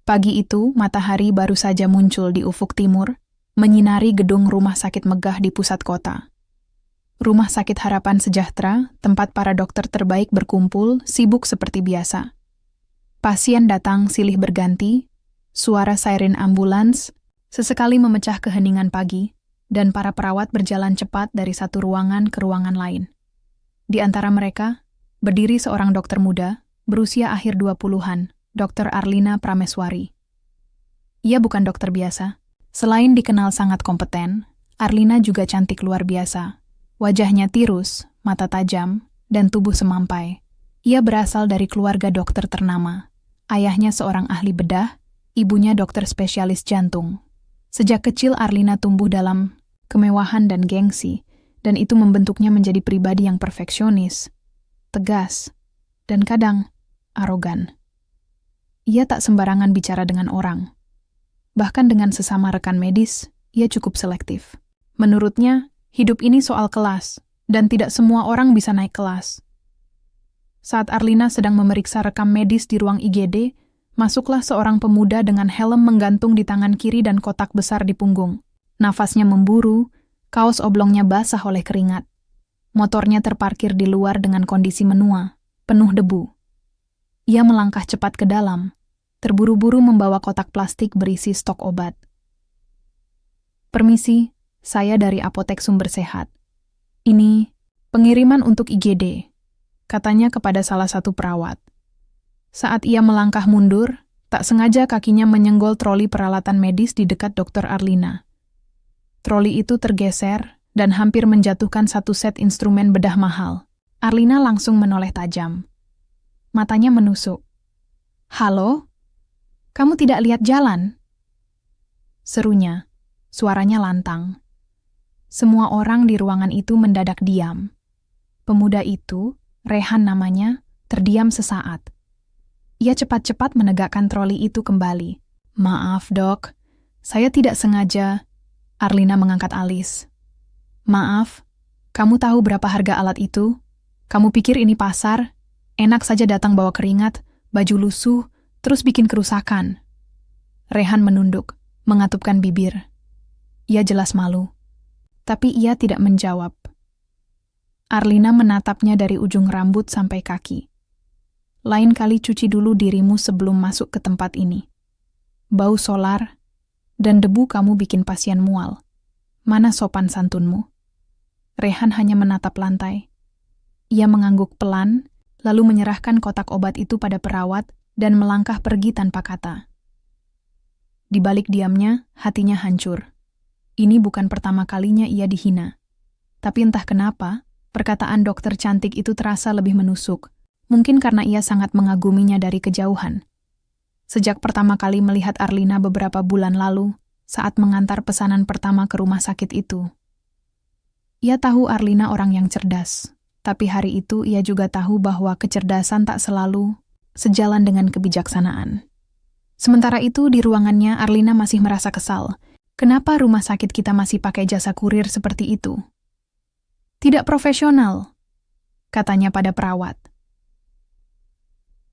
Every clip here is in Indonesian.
Pagi itu, matahari baru saja muncul di ufuk timur, menyinari gedung rumah sakit megah di pusat kota. Rumah Sakit Harapan Sejahtera, tempat para dokter terbaik berkumpul, sibuk seperti biasa. Pasien datang silih berganti, suara siren ambulans sesekali memecah keheningan pagi, dan para perawat berjalan cepat dari satu ruangan ke ruangan lain. Di antara mereka, berdiri seorang dokter muda, berusia akhir 20-an, Dr. Arlina Prameswari. Ia bukan dokter biasa. Selain dikenal sangat kompeten, Arlina juga cantik luar biasa. Wajahnya tirus, mata tajam, dan tubuh semampai. Ia berasal dari keluarga dokter ternama. Ayahnya seorang ahli bedah, ibunya dokter spesialis jantung. Sejak kecil Arlina tumbuh dalam kemewahan dan gengsi, dan itu membentuknya menjadi pribadi yang perfeksionis, tegas, dan kadang arogan. Ia tak sembarangan bicara dengan orang. Bahkan dengan sesama rekan medis, ia cukup selektif. Menurutnya, hidup ini soal kelas, dan tidak semua orang bisa naik kelas. Saat Arlina sedang memeriksa rekam medis di ruang IGD, masuklah seorang pemuda dengan helm menggantung di tangan kiri dan kotak besar di punggung. Nafasnya memburu, kaos oblongnya basah oleh keringat. Motornya terparkir di luar dengan kondisi menua, penuh debu. Ia melangkah cepat ke dalam, terburu-buru membawa kotak plastik berisi stok obat. "Permisi, saya dari Apotek Sumber Sehat. Ini pengiriman untuk IGD," katanya kepada salah satu perawat. Saat ia melangkah mundur, tak sengaja kakinya menyenggol troli peralatan medis di dekat Dr. Arlina. Troli itu tergeser dan hampir menjatuhkan satu set instrumen bedah mahal. Arlina langsung menoleh tajam. Matanya menusuk. "Halo? Kamu tidak lihat jalan?" Serunya, suaranya lantang. Semua orang di ruangan itu mendadak diam. Pemuda itu, Rehan namanya, terdiam sesaat. Ia cepat-cepat menegakkan troli itu kembali. "Maaf, Dok. Saya tidak sengaja." Arlina mengangkat alis. "Maaf, kamu tahu berapa harga alat itu? Kamu pikir ini pasar? Enak saja datang bawa keringat, baju lusuh, terus bikin kerusakan." Rehan menunduk, mengatupkan bibir. Ia jelas malu. Tapi ia tidak menjawab. Arlina menatapnya dari ujung rambut sampai kaki. "Lain kali cuci dulu dirimu sebelum masuk ke tempat ini. Bau solar dan debu kamu bikin pasien mual. Mana sopan santunmu?" Rehan hanya menatap lantai. Ia mengangguk pelan, lalu menyerahkan kotak obat itu pada perawat dan melangkah pergi tanpa kata. Di balik diamnya, hatinya hancur. Ini bukan pertama kalinya ia dihina. Tapi entah kenapa, perkataan dokter cantik itu terasa lebih menusuk. Mungkin karena ia sangat mengaguminya dari kejauhan. Sejak pertama kali melihat Arlina beberapa bulan lalu, saat mengantar pesanan pertama ke rumah sakit itu. Ia tahu Arlina orang yang cerdas, tapi hari itu ia juga tahu bahwa kecerdasan tak selalu sejalan dengan kebijaksanaan. Sementara itu di ruangannya Arlina masih merasa kesal. Kenapa rumah sakit kita masih pakai jasa kurir seperti itu? "Tidak profesional," katanya pada perawat.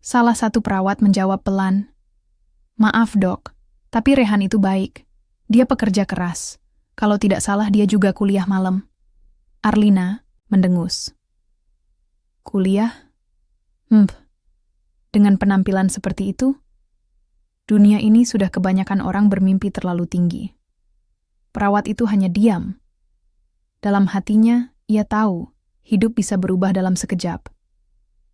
Salah satu perawat menjawab pelan, "Maaf, Dok, tapi Rehan itu baik. Dia pekerja keras. Kalau tidak salah dia juga kuliah malam." Arlina mendengus. "Kuliah? Dengan penampilan seperti itu, dunia ini sudah kebanyakan orang bermimpi terlalu tinggi." Perawat itu hanya diam. Dalam hatinya, ia tahu hidup bisa berubah dalam sekejap.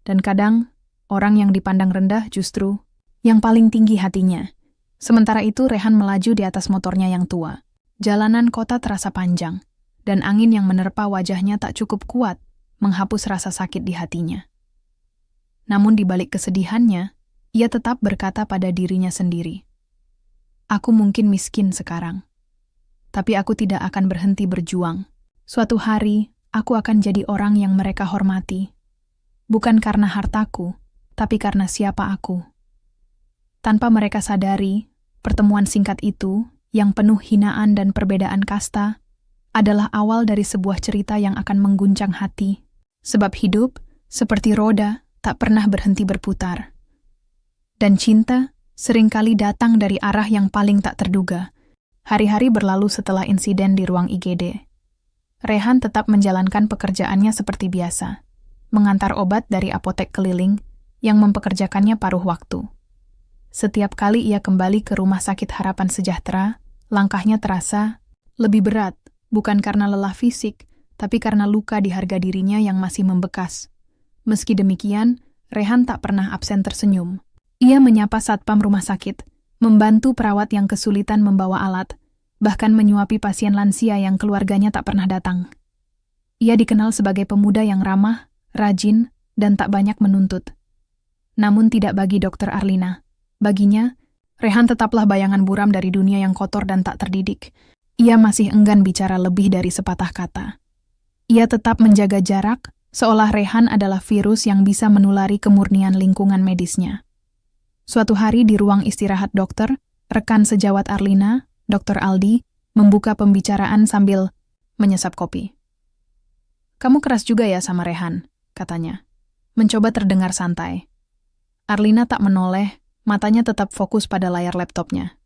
Dan kadang, orang yang dipandang rendah justru yang paling tinggi hatinya. Sementara itu Rehan melaju di atas motornya yang tua. Jalanan kota terasa panjang, dan angin yang menerpa wajahnya tak cukup kuat menghapus rasa sakit di hatinya. Namun di balik kesedihannya, ia tetap berkata pada dirinya sendiri, "Aku mungkin miskin sekarang, tapi aku tidak akan berhenti berjuang. Suatu hari, aku akan jadi orang yang mereka hormati. Bukan karena hartaku, tapi karena siapa aku." Tanpa mereka sadari, pertemuan singkat itu, yang penuh hinaan dan perbedaan kasta, adalah awal dari sebuah cerita yang akan mengguncang hati. Sebab hidup, seperti roda, tak pernah berhenti berputar. Dan cinta, seringkali datang dari arah yang paling tak terduga. Hari-hari berlalu setelah insiden di ruang IGD. Rehan tetap menjalankan pekerjaannya seperti biasa, mengantar obat dari apotek keliling yang mempekerjakannya paruh waktu. Setiap kali ia kembali ke Rumah Sakit Harapan Sejahtera, langkahnya terasa lebih berat, bukan karena lelah fisik, tapi karena luka di harga dirinya yang masih membekas. Meski demikian, Rehan tak pernah absen tersenyum. Ia menyapa satpam rumah sakit, membantu perawat yang kesulitan membawa alat, bahkan menyuapi pasien lansia yang keluarganya tak pernah datang. Ia dikenal sebagai pemuda yang ramah, rajin, dan tak banyak menuntut. Namun tidak bagi Dr. Arlina. Baginya, Rehan tetaplah bayangan buram dari dunia yang kotor dan tak terdidik. Ia masih enggan bicara lebih dari sepatah kata. Ia tetap menjaga jarak, seolah Rehan adalah virus yang bisa menulari kemurnian lingkungan medisnya. Suatu hari di ruang istirahat dokter, rekan sejawat Arlina, Dr. Aldi, membuka pembicaraan sambil menyesap kopi. "Kamu keras juga ya sama Rehan," katanya. Mencoba terdengar santai. Arlina tak menoleh, matanya tetap fokus pada layar laptopnya.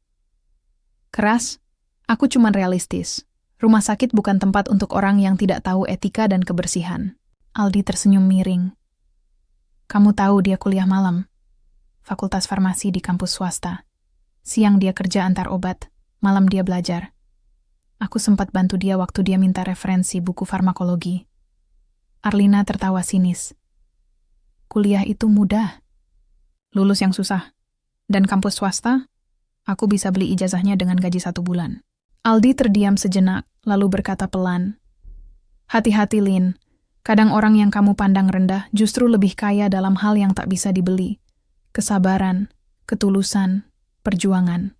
"Keras? Aku cuman realistis. Rumah sakit bukan tempat untuk orang yang tidak tahu etika dan kebersihan." Aldi tersenyum miring. "Kamu tahu dia kuliah malam. Fakultas Farmasi di kampus swasta. Siang dia kerja antar obat, malam dia belajar. Aku sempat bantu dia waktu dia minta referensi buku farmakologi." Arlina tertawa sinis. "Kuliah itu mudah. Lulus yang susah. Dan kampus swasta, aku bisa beli ijazahnya dengan gaji 1 bulan." Aldi terdiam sejenak, lalu berkata pelan, "Hati-hati, Lin. Kadang orang yang kamu pandang rendah justru lebih kaya dalam hal yang tak bisa dibeli. Kesabaran, ketulusan, perjuangan."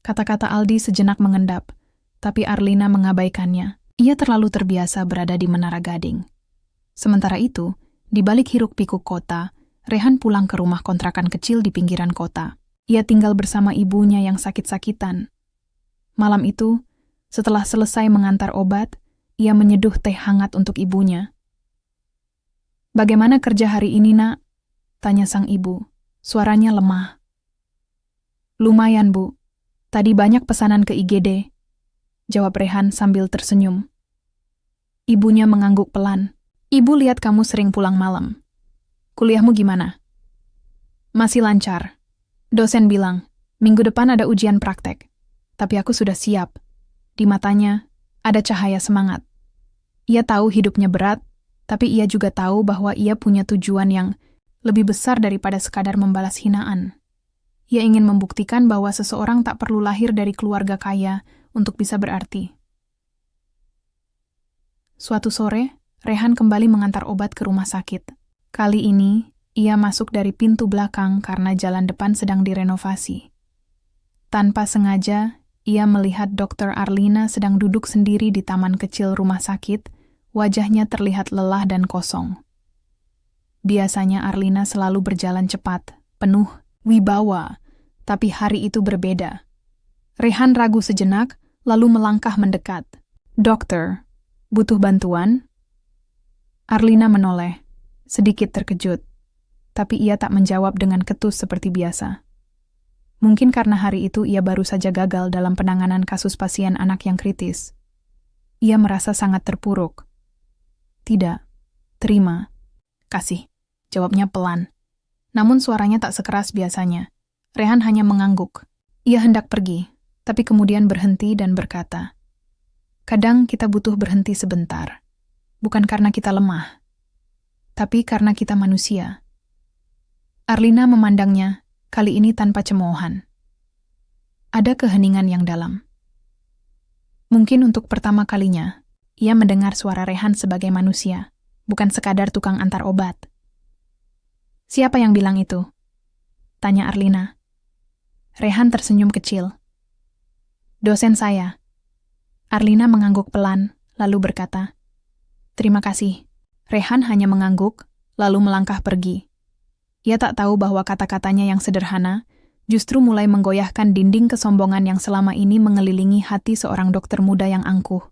Kata-kata Aldi sejenak mengendap, tapi Arlina mengabaikannya. Ia terlalu terbiasa berada di Menara Gading. Sementara itu, di balik hiruk-pikuk kota, Rehan pulang ke rumah kontrakan kecil di pinggiran kota. Ia tinggal bersama ibunya yang sakit-sakitan. Malam itu, setelah selesai mengantar obat, ia menyeduh teh hangat untuk ibunya. "Bagaimana kerja hari ini, Nak?" tanya sang ibu. Suaranya lemah. "Lumayan, Bu. Tadi banyak pesanan ke IGD," jawab Rehan sambil tersenyum. Ibunya mengangguk pelan. "Ibu lihat kamu sering pulang malam. Kuliahmu gimana?" "Masih lancar. Dosen bilang, minggu depan ada ujian praktek. Tapi aku sudah siap." Di matanya ada cahaya semangat. Ia tahu hidupnya berat, tapi ia juga tahu bahwa ia punya tujuan yang lebih besar daripada sekadar membalas hinaan. Ia ingin membuktikan bahwa seseorang tak perlu lahir dari keluarga kaya untuk bisa berarti. Suatu sore, Rehan kembali mengantar obat ke rumah sakit. Kali ini, ia masuk dari pintu belakang karena jalan depan sedang direnovasi. Tanpa sengaja, ia melihat Dr. Arlina sedang duduk sendiri di taman kecil rumah sakit, wajahnya terlihat lelah dan kosong. Biasanya Arlina selalu berjalan cepat, penuh wibawa, tapi hari itu berbeda. Rehan ragu sejenak, lalu melangkah mendekat. "Dokter, butuh bantuan?" Arlina menoleh, sedikit terkejut, tapi ia tak menjawab dengan ketus seperti biasa. Mungkin karena hari itu ia baru saja gagal dalam penanganan kasus pasien anak yang kritis. Ia merasa sangat terpuruk. "Tidak, terima, kasih," jawabnya pelan. Namun suaranya tak sekeras biasanya. Rehan hanya mengangguk. Ia hendak pergi, tapi kemudian berhenti dan berkata, "Kadang kita butuh berhenti sebentar. Bukan karena kita lemah, tapi karena kita manusia." Arlina memandangnya, kali ini tanpa cemoohan. Ada keheningan yang dalam. Mungkin untuk pertama kalinya, ia mendengar suara Rehan sebagai manusia, bukan sekadar tukang antar obat. "Siapa yang bilang itu?" tanya Arlina. Rehan tersenyum kecil. "Dosen saya." Arlina mengangguk pelan, lalu berkata, "Terima kasih." Rehan hanya mengangguk, lalu melangkah pergi. Ia tak tahu bahwa kata-katanya yang sederhana justru mulai menggoyahkan dinding kesombongan yang selama ini mengelilingi hati seorang dokter muda yang angkuh.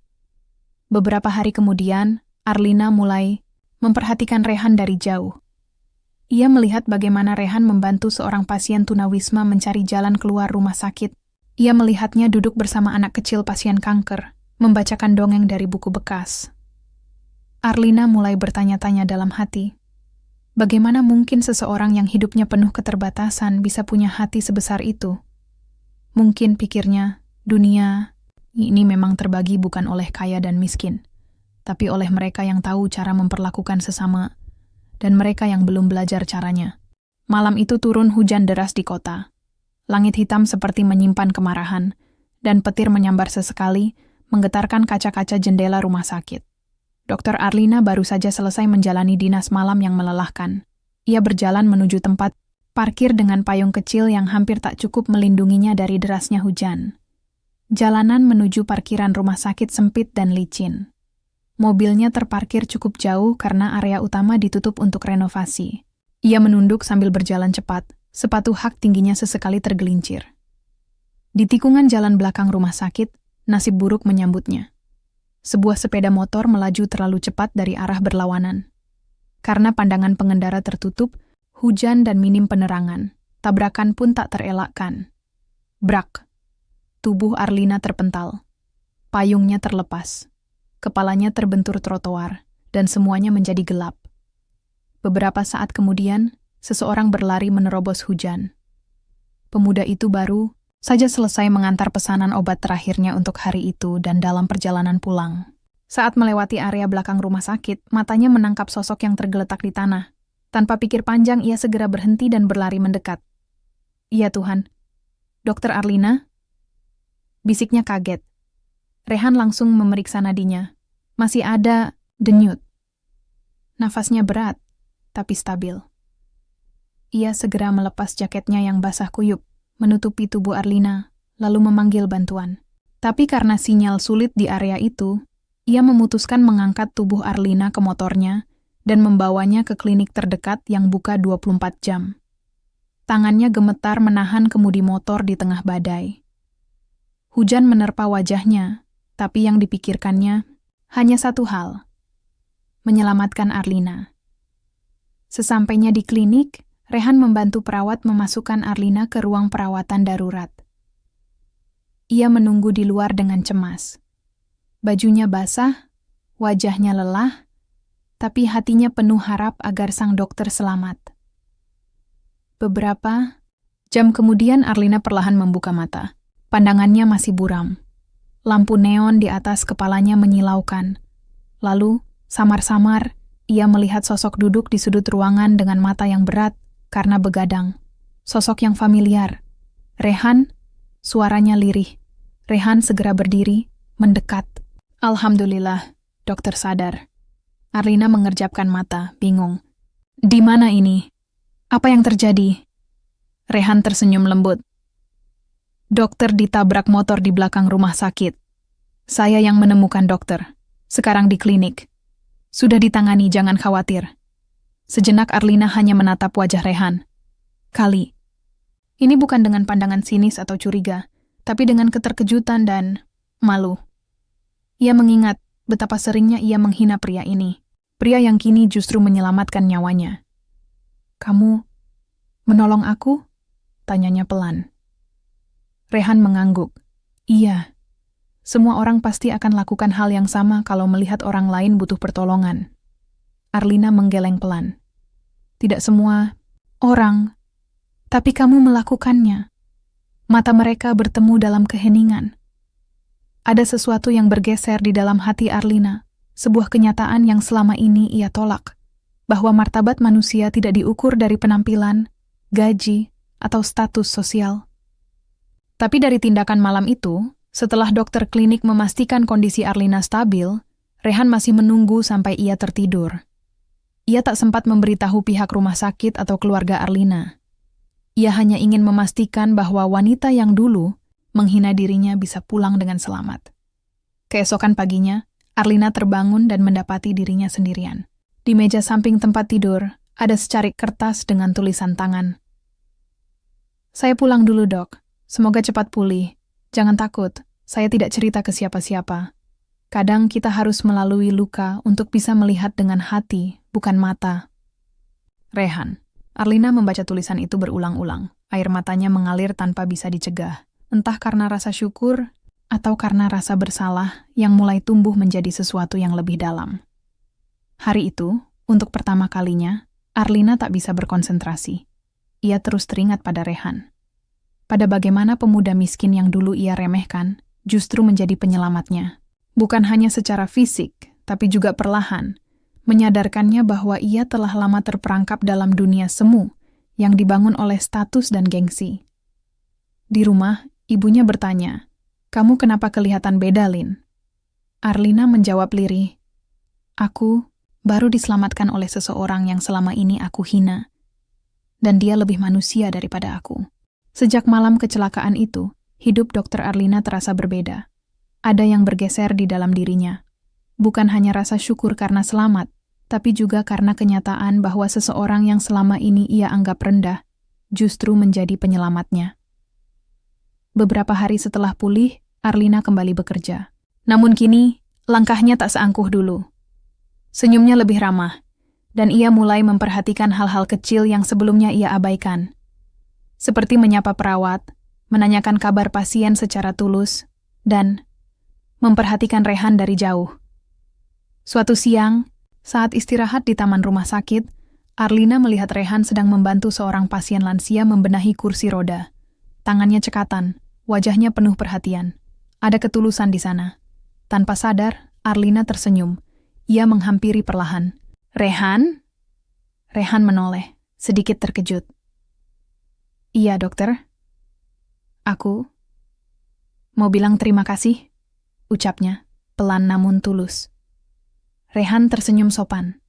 Beberapa hari kemudian, Arlina mulai memperhatikan Rehan dari jauh. Ia melihat bagaimana Rehan membantu seorang pasien tunawisma mencari jalan keluar rumah sakit. Ia melihatnya duduk bersama anak kecil pasien kanker, membacakan dongeng dari buku bekas. Arlina mulai bertanya-tanya dalam hati. Bagaimana mungkin seseorang yang hidupnya penuh keterbatasan bisa punya hati sebesar itu? Mungkin, pikirnya, dunia ini memang terbagi bukan oleh kaya dan miskin, tapi oleh mereka yang tahu cara memperlakukan sesama, dan mereka yang belum belajar caranya. Malam itu turun hujan deras di kota. Langit hitam seperti menyimpan kemarahan, dan petir menyambar sesekali, menggetarkan kaca-kaca jendela rumah sakit. Dr. Arlina baru saja selesai menjalani dinas malam yang melelahkan. Ia berjalan menuju tempat parkir dengan payung kecil yang hampir tak cukup melindunginya dari derasnya hujan. Jalanan menuju parkiran rumah sakit sempit dan licin. Mobilnya terparkir cukup jauh karena area utama ditutup untuk renovasi. Ia menunduk sambil berjalan cepat, sepatu hak tingginya sesekali tergelincir. Di tikungan jalan belakang rumah sakit, nasib buruk menyambutnya. Sebuah sepeda motor melaju terlalu cepat dari arah berlawanan. Karena pandangan pengendara tertutup, hujan dan minim penerangan, tabrakan pun tak terelakkan. Brak! Tubuh Arlina terpental. Payungnya terlepas. Kepalanya terbentur trotoar, dan semuanya menjadi gelap. Beberapa saat kemudian, seseorang berlari menerobos hujan. Pemuda itu baru saja selesai mengantar pesanan obat terakhirnya untuk hari itu dan dalam perjalanan pulang. Saat melewati area belakang rumah sakit, matanya menangkap sosok yang tergeletak di tanah. Tanpa pikir panjang, ia segera berhenti dan berlari mendekat. "Ya Tuhan. Dokter Arlina?" Bisiknya kaget. Rehan langsung memeriksa nadinya. Masih ada denyut. Nafasnya berat, tapi stabil. Ia segera melepas jaketnya yang basah kuyup, menutupi tubuh Arlina, lalu memanggil bantuan. Tapi karena sinyal sulit di area itu, ia memutuskan mengangkat tubuh Arlina ke motornya dan membawanya ke klinik terdekat yang buka 24 jam. Tangannya gemetar menahan kemudi motor di tengah badai. Hujan menerpa wajahnya, tapi yang dipikirkannya hanya satu hal, menyelamatkan Arlina. Sesampainya di klinik, Rehan membantu perawat memasukkan Arlina ke ruang perawatan darurat. Ia menunggu di luar dengan cemas. Bajunya basah, wajahnya lelah, tapi hatinya penuh harap agar sang dokter selamat. Beberapa jam kemudian Arlina perlahan membuka mata. Pandangannya masih buram. Lampu neon di atas kepalanya menyilaukan. Lalu, samar-samar, ia melihat sosok duduk di sudut ruangan dengan mata yang berat karena begadang. Sosok yang familiar. Rehan, suaranya lirih. Rehan segera berdiri, mendekat. Alhamdulillah, dokter sadar. Arlina mengerjapkan mata, bingung. Di mana ini? Apa yang terjadi? Rehan tersenyum lembut. Dokter ditabrak motor di belakang rumah sakit. Saya yang menemukan dokter. Sekarang di klinik. Sudah ditangani, jangan khawatir. Sejenak Arlina hanya menatap wajah Rehan. Kali. Ini bukan dengan pandangan sinis atau curiga, tapi dengan keterkejutan dan malu. Ia mengingat betapa seringnya ia menghina pria ini. Pria yang kini justru menyelamatkan nyawanya. Kamu menolong aku? Tanyanya pelan. Rehan mengangguk. Iya. Semua orang pasti akan lakukan hal yang sama kalau melihat orang lain butuh pertolongan. Arlina menggeleng pelan. Tidak semua orang, tapi kamu melakukannya. Mata mereka bertemu dalam keheningan. Ada sesuatu yang bergeser di dalam hati Arlina, sebuah kenyataan yang selama ini ia tolak, bahwa martabat manusia tidak diukur dari penampilan, gaji, atau status sosial. Tapi dari tindakan malam itu, setelah dokter klinik memastikan kondisi Arlina stabil, Rehan masih menunggu sampai ia tertidur. Ia tak sempat memberitahu pihak rumah sakit atau keluarga Arlina. Ia hanya ingin memastikan bahwa wanita yang dulu menghina dirinya bisa pulang dengan selamat. Keesokan paginya, Arlina terbangun dan mendapati dirinya sendirian. Di meja samping tempat tidur, ada secarik kertas dengan tulisan tangan. Saya pulang dulu, Dok. Semoga cepat pulih. Jangan takut, saya tidak cerita ke siapa-siapa. Kadang kita harus melalui luka untuk bisa melihat dengan hati, bukan mata. Rehan. Arlina membaca tulisan itu berulang-ulang. Air matanya mengalir tanpa bisa dicegah. Entah karena rasa syukur atau karena rasa bersalah yang mulai tumbuh menjadi sesuatu yang lebih dalam. Hari itu, untuk pertama kalinya, Arlina tak bisa berkonsentrasi. Ia terus teringat pada Rehan. Pada bagaimana pemuda miskin yang dulu ia remehkan, justru menjadi penyelamatnya. Bukan hanya secara fisik, tapi juga perlahan, menyadarkannya bahwa ia telah lama terperangkap dalam dunia semu yang dibangun oleh status dan gengsi. Di rumah, ibunya bertanya, "Kamu kenapa kelihatan beda, Lin?" Arlina menjawab lirih, "Aku baru diselamatkan oleh seseorang yang selama ini aku hina, dan dia lebih manusia daripada aku." Sejak malam kecelakaan itu, hidup Dr. Arlina terasa berbeda. Ada yang bergeser di dalam dirinya. Bukan hanya rasa syukur karena selamat, tapi juga karena kenyataan bahwa seseorang yang selama ini ia anggap rendah, justru menjadi penyelamatnya. Beberapa hari setelah pulih, Arlina kembali bekerja. Namun kini, langkahnya tak seangkuh dulu. Senyumnya lebih ramah, dan ia mulai memperhatikan hal-hal kecil yang sebelumnya ia abaikan. Seperti menyapa perawat, menanyakan kabar pasien secara tulus, dan memperhatikan Rehan dari jauh. Suatu siang, saat istirahat di taman rumah sakit, Arlina melihat Rehan sedang membantu seorang pasien lansia membenahi kursi roda. Tangannya cekatan, wajahnya penuh perhatian. Ada ketulusan di sana. Tanpa sadar, Arlina tersenyum. Ia menghampiri perlahan. "Rehan?" Rehan menoleh, sedikit terkejut. "Iya, dokter. Aku mau bilang terima kasih," ucapnya, pelan namun tulus. Rehan tersenyum sopan.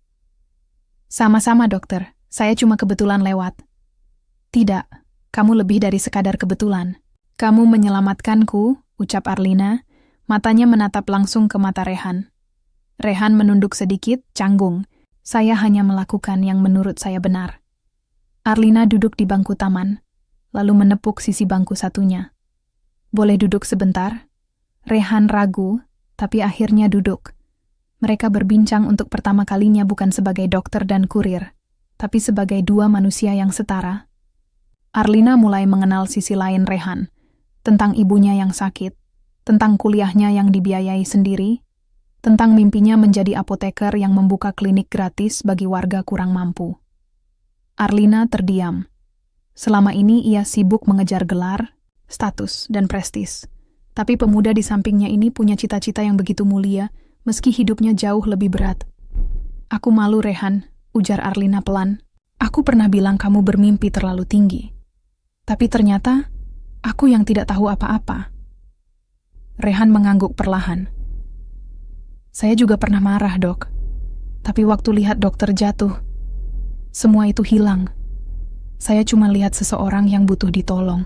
"Sama-sama, dokter. Saya cuma kebetulan lewat." "Tidak, kamu lebih dari sekadar kebetulan. Kamu menyelamatkanku," ucap Arlina, matanya menatap langsung ke mata Rehan. Rehan menunduk sedikit, canggung. "Saya hanya melakukan yang menurut saya benar." Arlina duduk di bangku taman, lalu menepuk sisi bangku satunya. "Boleh duduk sebentar?" Rehan ragu, tapi akhirnya duduk. Mereka berbincang untuk pertama kalinya bukan sebagai dokter dan kurir, tapi sebagai dua manusia yang setara. Arlina mulai mengenal sisi lain Rehan, tentang ibunya yang sakit, tentang kuliahnya yang dibiayai sendiri, tentang mimpinya menjadi apoteker yang membuka klinik gratis bagi warga kurang mampu. Arlina terdiam. Selama ini ia sibuk mengejar gelar, status, dan prestis. Tapi pemuda di sampingnya ini punya cita-cita yang begitu mulia, meski hidupnya jauh lebih berat. "Aku malu, Rehan," ujar Arlina pelan. "Aku pernah bilang kamu bermimpi terlalu tinggi. Tapi ternyata, aku yang tidak tahu apa-apa." Rehan mengangguk perlahan. "Saya juga pernah marah, Dok. Tapi waktu lihat dokter jatuh, semua itu hilang. Saya cuma lihat seseorang yang butuh ditolong."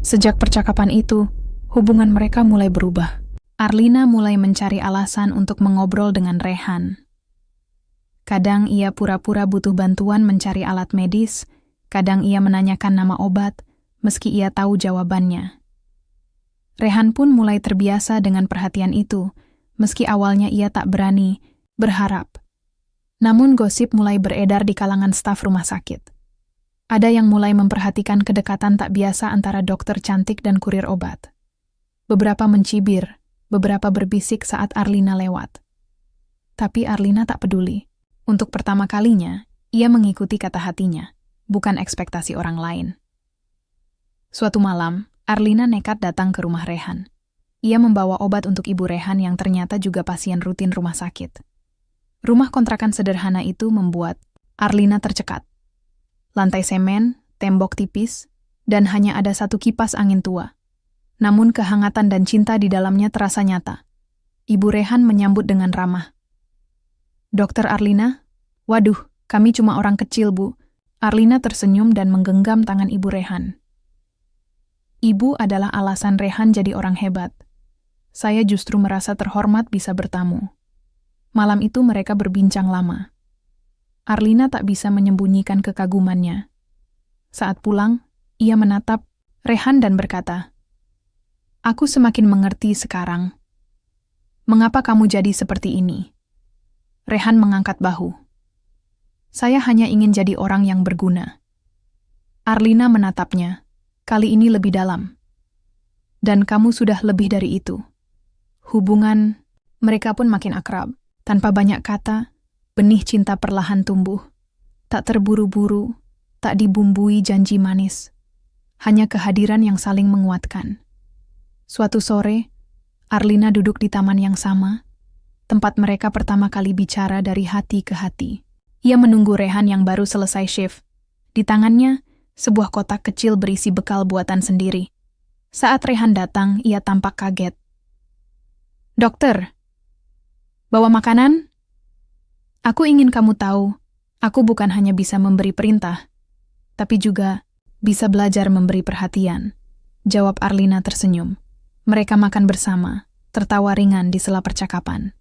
Sejak percakapan itu, hubungan mereka mulai berubah. Arlina mulai mencari alasan untuk mengobrol dengan Rehan. Kadang ia pura-pura butuh bantuan mencari alat medis, kadang ia menanyakan nama obat, meski ia tahu jawabannya. Rehan pun mulai terbiasa dengan perhatian itu, meski awalnya ia tak berani, berharap. Namun gosip mulai beredar di kalangan staf rumah sakit. Ada yang mulai memperhatikan kedekatan tak biasa antara dokter cantik dan kurir obat. Beberapa mencibir, beberapa berbisik saat Arlina lewat. Tapi Arlina tak peduli. Untuk pertama kalinya, ia mengikuti kata hatinya, bukan ekspektasi orang lain. Suatu malam, Arlina nekat datang ke rumah Rehan. Ia membawa obat untuk ibu Rehan yang ternyata juga pasien rutin rumah sakit. Rumah kontrakan sederhana itu membuat Arlina tercekat. Lantai semen, tembok tipis, dan hanya ada satu kipas angin tua. Namun kehangatan dan cinta di dalamnya terasa nyata. Ibu Rehan menyambut dengan ramah. "Dokter Arlina? Waduh, kami cuma orang kecil, Bu." Arlina tersenyum dan menggenggam tangan Ibu Rehan. "Ibu adalah alasan Rehan jadi orang hebat. Saya justru merasa terhormat bisa bertamu." Malam itu mereka berbincang lama. Arlina tak bisa menyembunyikan kekagumannya. Saat pulang, ia menatap Rehan dan berkata, "Aku semakin mengerti sekarang. Mengapa kamu jadi seperti ini?" Rehan mengangkat bahu. Saya hanya ingin jadi orang yang berguna. Arlina menatapnya, kali ini lebih dalam. Dan kamu sudah lebih dari itu. Hubungan mereka pun makin akrab. Tanpa banyak kata, benih cinta perlahan tumbuh. Tak terburu-buru, tak dibumbui janji manis. Hanya kehadiran yang saling menguatkan. Suatu sore, Arlina duduk di taman yang sama, tempat mereka pertama kali bicara dari hati ke hati. Ia menunggu Rehan yang baru selesai shift. Di tangannya, sebuah kotak kecil berisi bekal buatan sendiri. Saat Rehan datang, ia tampak kaget. "Dokter, bawa makanan? Aku ingin kamu tahu, aku bukan hanya bisa memberi perintah, tapi juga bisa belajar memberi perhatian," jawab Arlina tersenyum. Mereka makan bersama, tertawa ringan di sela percakapan.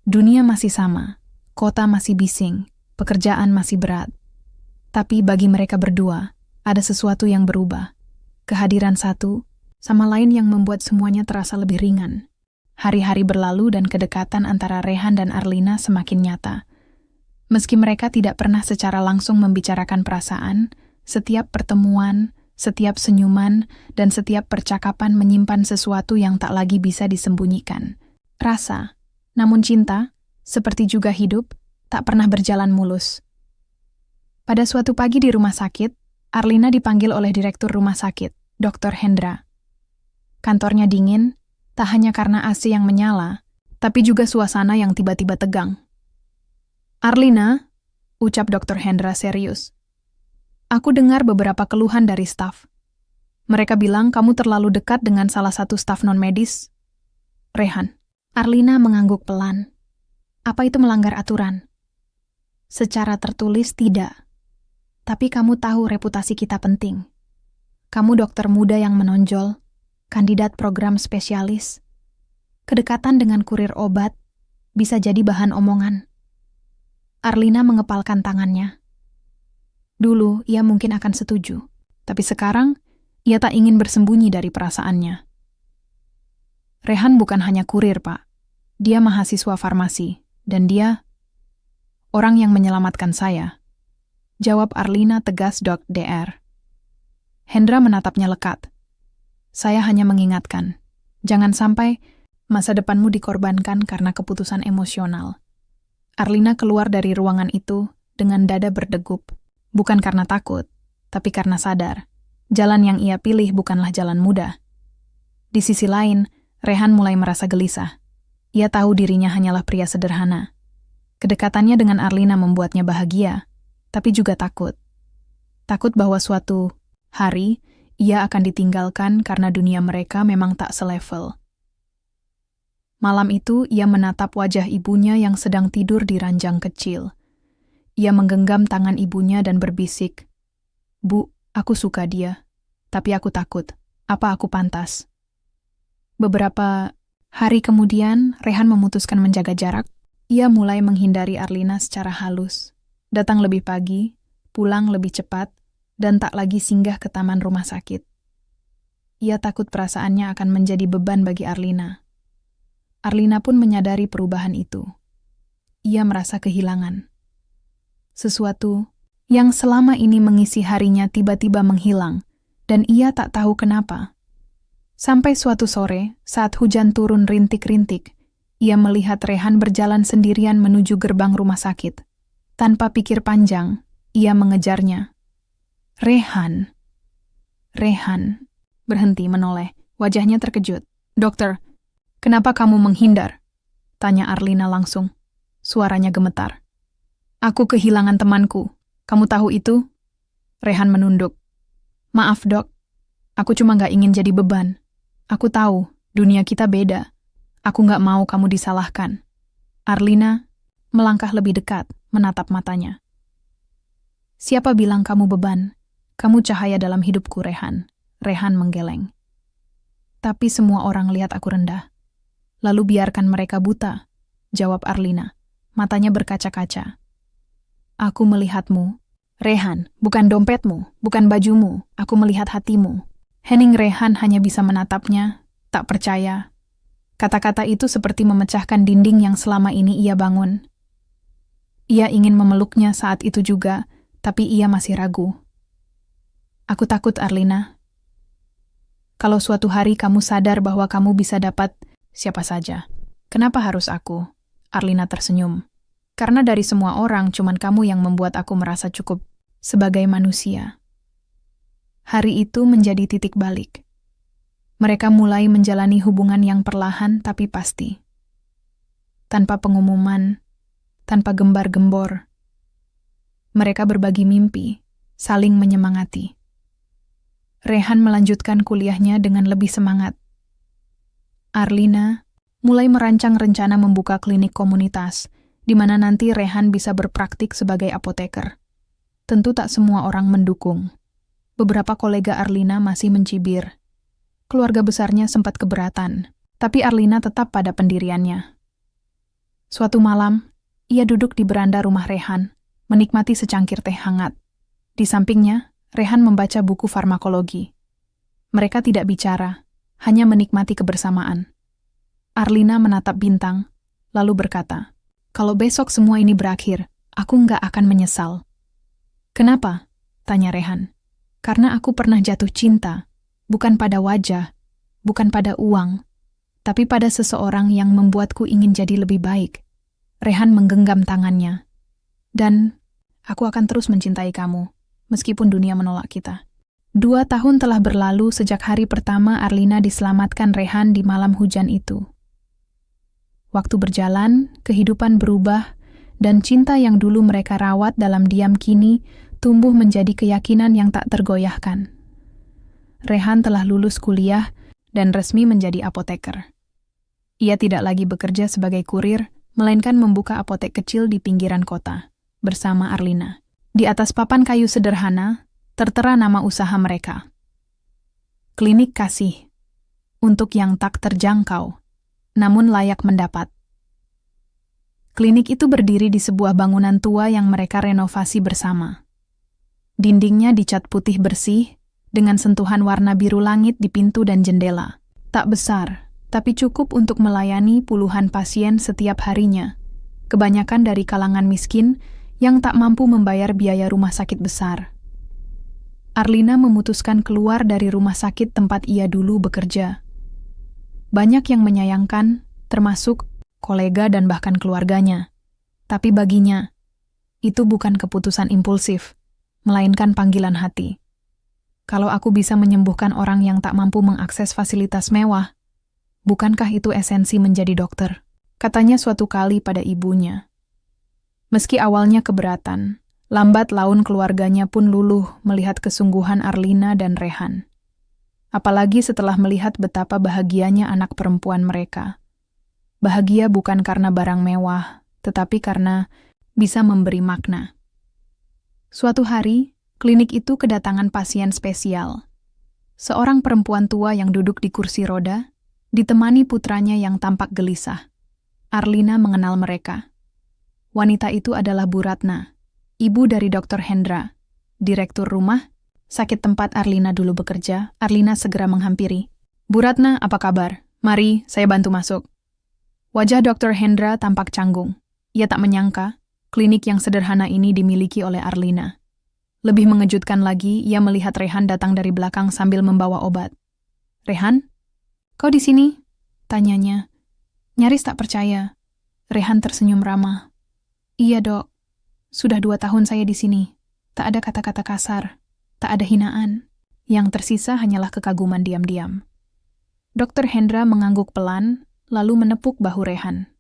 Dunia masih sama. Kota masih bising, pekerjaan masih berat. Tapi bagi mereka berdua, ada sesuatu yang berubah. Kehadiran satu sama lain yang membuat semuanya terasa lebih ringan. Hari-hari berlalu dan kedekatan antara Rehan dan Arlina semakin nyata. Meski mereka tidak pernah secara langsung membicarakan perasaan, setiap pertemuan, setiap senyuman, dan setiap percakapan menyimpan sesuatu yang tak lagi bisa disembunyikan. Rasa, namun cinta, seperti juga hidup, tak pernah berjalan mulus. Pada suatu pagi di rumah sakit, Arlina dipanggil oleh direktur rumah sakit, Dr. Hendra. Kantornya dingin, tak hanya karena AC yang menyala, tapi juga suasana yang tiba-tiba tegang. "Arlina," ucap Dr. Hendra serius. "Aku dengar beberapa keluhan dari staf. Mereka bilang kamu terlalu dekat dengan salah satu staf non-medis, Rehan." Arlina mengangguk pelan. "Apa itu melanggar aturan?" "Secara tertulis tidak. Tapi kamu tahu reputasi kita penting. Kamu dokter muda yang menonjol, kandidat program spesialis. Kedekatan dengan kurir obat bisa jadi bahan omongan." Arlina mengepalkan tangannya. Dulu ia mungkin akan setuju, tapi sekarang ia tak ingin bersembunyi dari perasaannya. "Rehan bukan hanya kurir, Pak. Dia mahasiswa farmasi, dan dia orang yang menyelamatkan saya," jawab Arlina tegas Dr. Hendra menatapnya lekat. "Saya hanya mengingatkan, jangan sampai masa depanmu dikorbankan karena keputusan emosional." Arlina keluar dari ruangan itu dengan dada berdegup, bukan karena takut, tapi karena sadar, jalan yang ia pilih bukanlah jalan mudah. Di sisi lain, Rehan mulai merasa gelisah. Ia tahu dirinya hanyalah pria sederhana. Kedekatannya dengan Arlina membuatnya bahagia, tapi juga takut. Takut bahwa suatu hari ia akan ditinggalkan karena dunia mereka memang tak selevel. Malam itu ia menatap wajah ibunya yang sedang tidur di ranjang kecil. Ia menggenggam tangan ibunya dan berbisik, "Bu, aku suka dia, tapi aku takut. Apa aku pantas?" Beberapa hari kemudian, Rehan memutuskan menjaga jarak. Ia mulai menghindari Arlina secara halus. Datang lebih pagi, pulang lebih cepat, dan tak lagi singgah ke taman rumah sakit. Ia takut perasaannya akan menjadi beban bagi Arlina. Arlina pun menyadari perubahan itu. Ia merasa kehilangan. Sesuatu yang selama ini mengisi harinya tiba-tiba menghilang, dan ia tak tahu kenapa. Sampai suatu sore, saat hujan turun rintik-rintik, ia melihat Rehan berjalan sendirian menuju gerbang rumah sakit. Tanpa pikir panjang, ia mengejarnya. "Rehan." Rehan berhenti menoleh, wajahnya terkejut. "Dokter, kenapa kamu menghindar?" tanya Arlina langsung. Suaranya gemetar. "Aku kehilangan temanku. Kamu tahu itu?" Rehan menunduk. "Maaf, Dok. Aku cuma gak ingin jadi beban. Aku tahu, dunia kita beda. Aku gak mau kamu disalahkan." Arlina melangkah lebih dekat, menatap matanya. "Siapa bilang kamu beban? Kamu cahaya dalam hidupku, Rehan." Rehan menggeleng. "Tapi semua orang lihat aku rendah. Lalu biarkan mereka buta," jawab Arlina. Matanya berkaca-kaca. "Aku melihatmu, Rehan, bukan dompetmu, bukan bajumu. Aku melihat hatimu." Hening Rehan hanya bisa menatapnya, tak percaya. Kata-kata itu seperti memecahkan dinding yang selama ini ia bangun. Ia ingin memeluknya saat itu juga, tapi ia masih ragu. Aku takut, Arlina. Kalau suatu hari kamu sadar bahwa kamu bisa dapat siapa saja. Kenapa harus aku? Arlina tersenyum. Karena dari semua orang, cuman kamu yang membuat aku merasa cukup sebagai manusia. Hari itu menjadi titik balik. Mereka mulai menjalani hubungan yang perlahan tapi pasti. Tanpa pengumuman, tanpa gembar-gembor. Mereka berbagi mimpi, saling menyemangati. Rehan melanjutkan kuliahnya dengan lebih semangat. Arlina mulai merancang rencana membuka klinik komunitas, di mana nanti Rehan bisa berpraktik sebagai apoteker. Tentu tak semua orang mendukung. Beberapa kolega Arlina masih mencibir. Keluarga besarnya sempat keberatan, tapi Arlina tetap pada pendiriannya. Suatu malam, ia duduk di beranda rumah Rehan, menikmati secangkir teh hangat. Di sampingnya, Rehan membaca buku farmakologi. Mereka tidak bicara, hanya menikmati kebersamaan. Arlina menatap bintang, lalu berkata, "Kalau besok semua ini berakhir, aku nggak akan menyesal." "Kenapa?" tanya Rehan. "Karena aku pernah jatuh cinta, bukan pada wajah, bukan pada uang, tapi pada seseorang yang membuatku ingin jadi lebih baik." Rehan menggenggam tangannya. "Dan aku akan terus mencintai kamu, meskipun dunia menolak kita." 2 tahun telah berlalu sejak hari pertama Arlina diselamatkan Rehan di malam hujan itu. Waktu berjalan, kehidupan berubah, dan cinta yang dulu mereka rawat dalam diam kini tumbuh menjadi keyakinan yang tak tergoyahkan. Rehan telah lulus kuliah dan resmi menjadi apoteker. Ia tidak lagi bekerja sebagai kurir, melainkan membuka apotek kecil di pinggiran kota, bersama Arlina. Di atas papan kayu sederhana, tertera nama usaha mereka. Klinik Kasih, untuk yang tak terjangkau, namun layak mendapat. Klinik itu berdiri di sebuah bangunan tua yang mereka renovasi bersama. Dindingnya dicat putih bersih, dengan sentuhan warna biru langit di pintu dan jendela. Tak besar, tapi cukup untuk melayani puluhan pasien setiap harinya. Kebanyakan dari kalangan miskin yang tak mampu membayar biaya rumah sakit besar. Arlina memutuskan keluar dari rumah sakit tempat ia dulu bekerja. Banyak yang menyayangkan, termasuk kolega dan bahkan keluarganya. Tapi baginya, itu bukan keputusan impulsif, melainkan panggilan hati. Kalau aku bisa menyembuhkan orang yang tak mampu mengakses fasilitas mewah, bukankah itu esensi menjadi dokter? Katanya suatu kali pada ibunya. Meski awalnya keberatan, lambat laun keluarganya pun luluh melihat kesungguhan Arlina dan Rehan. Apalagi setelah melihat betapa bahagianya anak perempuan mereka. Bahagia bukan karena barang mewah, tetapi karena bisa memberi makna. Suatu hari, klinik itu kedatangan pasien spesial. Seorang perempuan tua yang duduk di kursi roda, ditemani putranya yang tampak gelisah. Arlina mengenal mereka. Wanita itu adalah Bu Ratna, ibu dari Dr. Hendra, direktur rumah sakit tempat Arlina dulu bekerja. Arlina segera menghampiri. "Bu Ratna, apa kabar? Mari, saya bantu masuk." Wajah Dr. Hendra tampak canggung. Ia tak menyangka, klinik yang sederhana ini dimiliki oleh Arlina. Lebih mengejutkan lagi, ia melihat Rehan datang dari belakang sambil membawa obat. "Rehan, kau di sini?" tanyanya. Nyaris tak percaya. Rehan tersenyum ramah. "Iya, Dok. Sudah 2 tahun saya di sini. Tak ada kata-kata kasar. Tak ada hinaan. Yang tersisa hanyalah kekaguman diam-diam." Dr. Hendra mengangguk pelan, lalu menepuk bahu Rehan.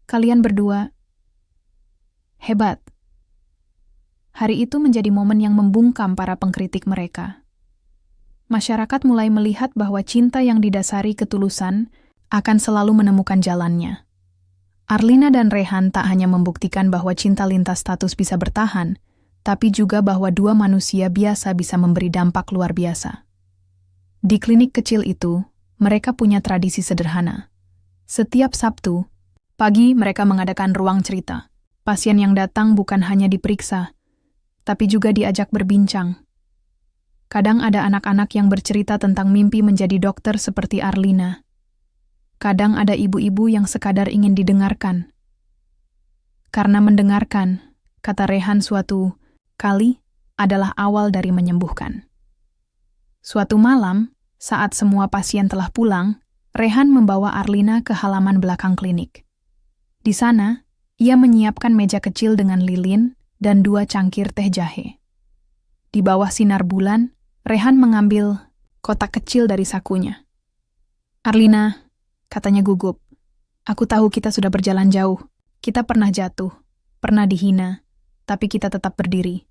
"Kalian berdua hebat." Hari itu menjadi momen yang membungkam para pengkritik mereka. Masyarakat mulai melihat bahwa cinta yang didasari ketulusan akan selalu menemukan jalannya. Arlina dan Rehan tak hanya membuktikan bahwa cinta lintas status bisa bertahan, tapi juga bahwa dua manusia biasa bisa memberi dampak luar biasa. Di klinik kecil itu, mereka punya tradisi sederhana. Setiap Sabtu, pagi mereka mengadakan ruang cerita. Pasien yang datang bukan hanya diperiksa, tapi juga diajak berbincang. Kadang ada anak-anak yang bercerita tentang mimpi menjadi dokter seperti Arlina. Kadang ada ibu-ibu yang sekadar ingin didengarkan. Karena mendengarkan kata Rehan suatu kali, adalah awal dari menyembuhkan. Suatu malam, saat semua pasien telah pulang, Rehan membawa Arlina ke halaman belakang klinik. Di sana, ia menyiapkan meja kecil dengan lilin dan 2 cangkir teh jahe. Di bawah sinar bulan, Rehan mengambil kotak kecil dari sakunya. "Arlina," katanya gugup, "aku tahu kita sudah berjalan jauh. Kita pernah jatuh, pernah dihina, tapi kita tetap berdiri.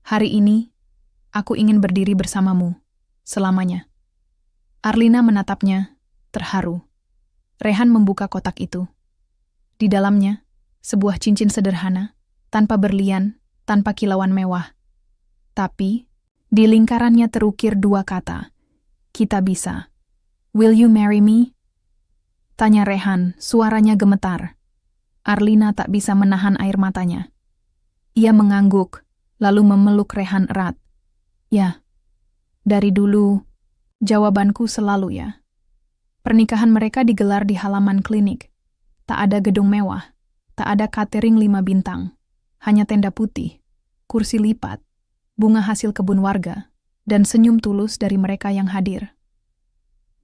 Hari ini, aku ingin berdiri bersamamu, selamanya." Arlina menatapnya, terharu. Rehan membuka kotak itu. Di dalamnya, sebuah cincin sederhana, tanpa berlian, tanpa kilauan mewah. Tapi, di lingkarannya terukir 2 kata, "Kita bisa." "Will you marry me?" tanya Rehan, suaranya gemetar. Arlina tak bisa menahan air matanya. Ia mengangguk, lalu memeluk Rehan erat. "Ya, dari dulu, jawabanku selalu ya." Pernikahan mereka digelar di halaman klinik. Tak ada gedung mewah, tak ada catering 5 bintang, hanya tenda putih, kursi lipat, bunga hasil kebun warga, dan senyum tulus dari mereka yang hadir.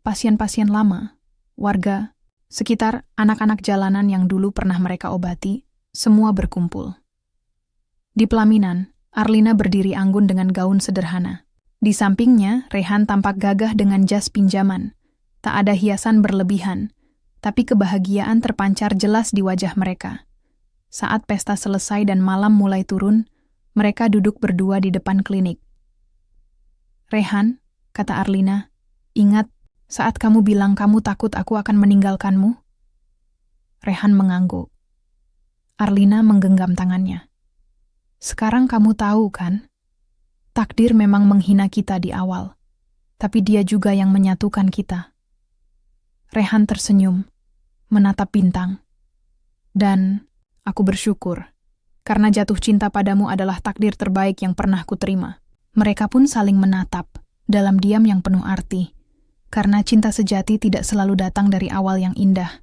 Pasien-pasien lama, warga, sekitar anak-anak jalanan yang dulu pernah mereka obati, semua berkumpul. Di pelaminan, Arlina berdiri anggun dengan gaun sederhana. Di sampingnya, Rehan tampak gagah dengan jas pinjaman. Tak ada hiasan berlebihan, tapi kebahagiaan terpancar jelas di wajah mereka. Saat pesta selesai dan malam mulai turun, mereka duduk berdua di depan klinik. "Rehan," kata Arlina, "ingat saat kamu bilang kamu takut aku akan meninggalkanmu?" Rehan mengangguk. Arlina menggenggam tangannya. "Sekarang kamu tahu kan? Takdir memang menghina kita di awal, tapi dia juga yang menyatukan kita." Rehan tersenyum, menatap bintang. "Dan aku bersyukur, karena jatuh cinta padamu adalah takdir terbaik yang pernah kuterima." Mereka pun saling menatap, dalam diam yang penuh arti, karena cinta sejati tidak selalu datang dari awal yang indah.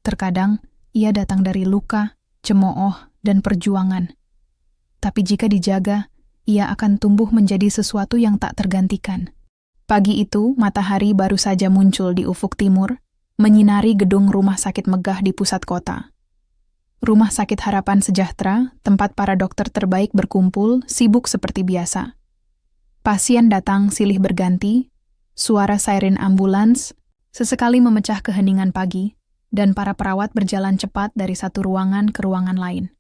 Terkadang, ia datang dari luka, cemooh, dan perjuangan. Tapi jika dijaga, ia akan tumbuh menjadi sesuatu yang tak tergantikan. Pagi itu, matahari baru saja muncul di ufuk timur, menyinari gedung rumah sakit megah di pusat kota. Rumah Sakit Harapan Sejahtera, tempat para dokter terbaik berkumpul, sibuk seperti biasa. Pasien datang silih berganti, suara siren ambulans sesekali memecah keheningan pagi, dan para perawat berjalan cepat dari satu ruangan ke ruangan lain.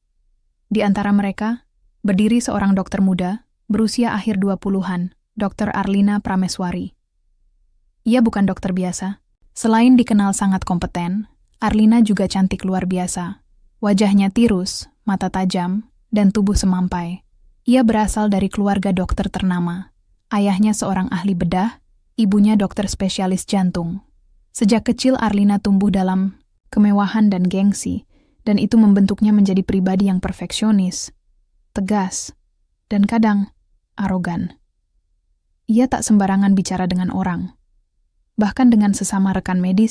Di antara mereka, berdiri seorang dokter muda, berusia akhir 20-an, Dr. Arlina Prameswari. Ia bukan dokter biasa. Selain dikenal sangat kompeten, Arlina juga cantik luar biasa. Wajahnya tirus, mata tajam, dan tubuh semampai. Ia berasal dari keluarga dokter ternama. Ayahnya seorang ahli bedah, ibunya dokter spesialis jantung. Sejak kecil Arlina tumbuh dalam kemewahan dan gengsi, dan itu membentuknya menjadi pribadi yang perfeksionis, tegas, dan kadang arogan. Ia tak sembarangan bicara dengan orang. Bahkan dengan sesama rekan medis,